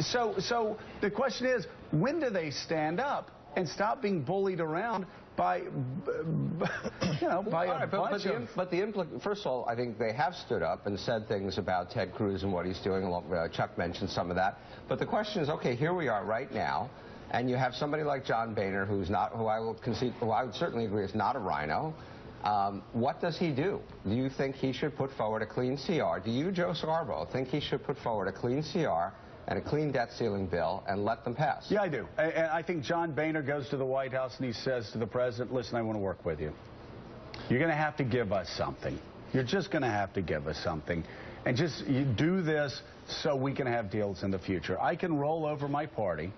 So the question is, when do they stand up and stop being bullied around by, by a bunch of... First of all, I think they have stood up and said things about Ted Cruz and what he's doing. Chuck mentioned some of that. But the question is, okay, here we are right now, and you have somebody like John Boehner, who I would certainly agree is not a rhino. What does he do? Do you think he should put forward a clean CR? Do you, Joe Scarborough, think he should put forward a clean CR and a clean debt ceiling bill and let them pass? Yeah, I do. And I think John Boehner goes to the White House and he says to the president, listen, I want to work with you. You're going to have to give us something. You're just going to have to give us something. And just you do this so we can have deals in the future. I can roll over my party.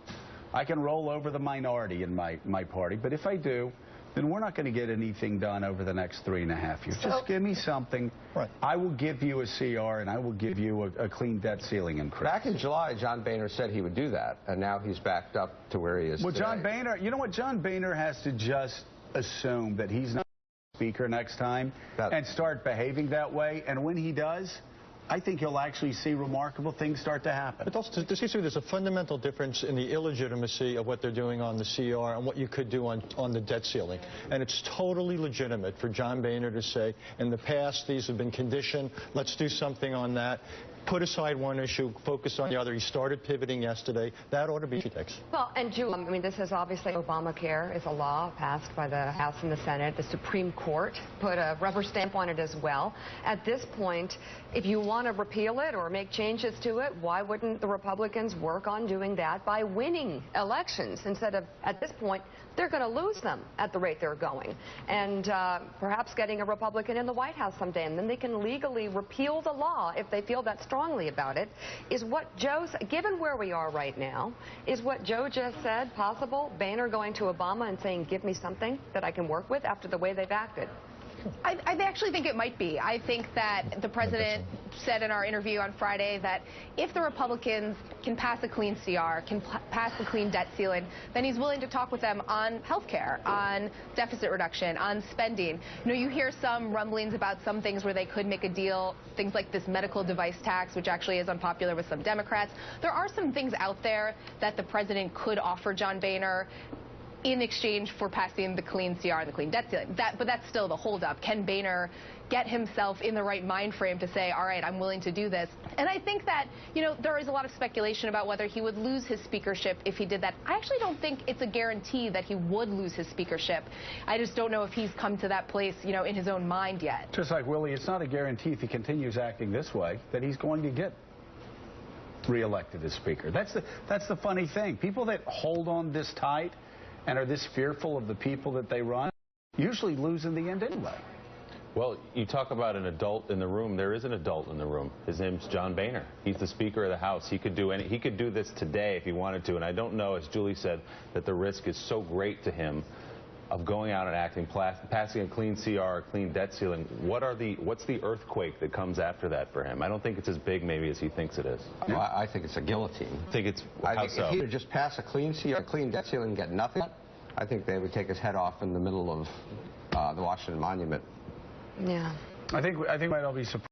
I can roll over the minority in my party. But if I do, then we're not going to get anything done over the next 3.5 years. Just give me something. Right. I will give you a CR, and I will give you a clean debt ceiling increase. Back in July, John Boehner said he would do that, and now he's backed up to where he is today. John Boehner, you know what? John Boehner has to just assume that he's not Speaker next time and start behaving that way. And when he does, I think you'll actually see remarkable things start to happen. But also, there's a fundamental difference in the illegitimacy of what they're doing on the CR and what you could do on the debt ceiling. And it's totally legitimate for John Boehner to say, in the past, these have been conditioned. Let's do something on that. Put aside one issue, focus on the other. He started pivoting yesterday. That ought to be fixed. Well, and Julie, I mean, this is obviously ObamaCare is a law passed by the House and the Senate. The Supreme Court put a rubber stamp on it as well. At this point, if you want to repeal it or make changes to it, why wouldn't the Republicans work on doing that by winning elections instead of, at this point, they're going to lose them at the rate they're going. And perhaps getting a Republican in the White House someday, and then they can legally repeal the law if they feel that strongly about it. Is what Joe's, given where we are right now, is what Joe just said possible? Boehner going to Obama and saying, give me something that I can work with after the way they've acted? I actually think it might be. I think that the president said in our interview on Friday that if the Republicans can pass a clean CR, can pass a clean debt ceiling, then he's willing to talk with them on health care, on deficit reduction, on spending. You know, you hear some rumblings about some things where they could make a deal, things like this medical device tax, which actually is unpopular with some Democrats. There are some things out there that the president could offer John Boehner in exchange for passing the clean CR and the clean debt ceiling. But that's still the holdup. Can Boehner get himself in the right mind frame to say, all right, I'm willing to do this? And I think that, you know, there is a lot of speculation about whether he would lose his speakership if he did that. I actually don't think it's a guarantee that he would lose his speakership. I just don't know if he's come to that place, you know, in his own mind yet. Just like Willie, it's not a guarantee if he continues acting this way that he's going to get reelected as Speaker. That's the funny thing. People that hold on this tight and are this fearful of the people that they run usually lose in the end anyway. Well, you talk about an adult in the room. There is an adult in the room. His name's John Boehner. He's the Speaker of the House. He could do this today if he wanted to. And I don't know, as Julie said, that the risk is so great to him of going out and acting, passing a clean CR, a clean debt ceiling. What's the earthquake that comes after that for him? I don't think it's as big maybe as he thinks it is. Well, I think it's a guillotine. I think if he would just pass a clean CR, a clean debt ceiling and get nothing, I think they would take his head off in the middle of the Washington Monument. Yeah. I think we might all be surprised.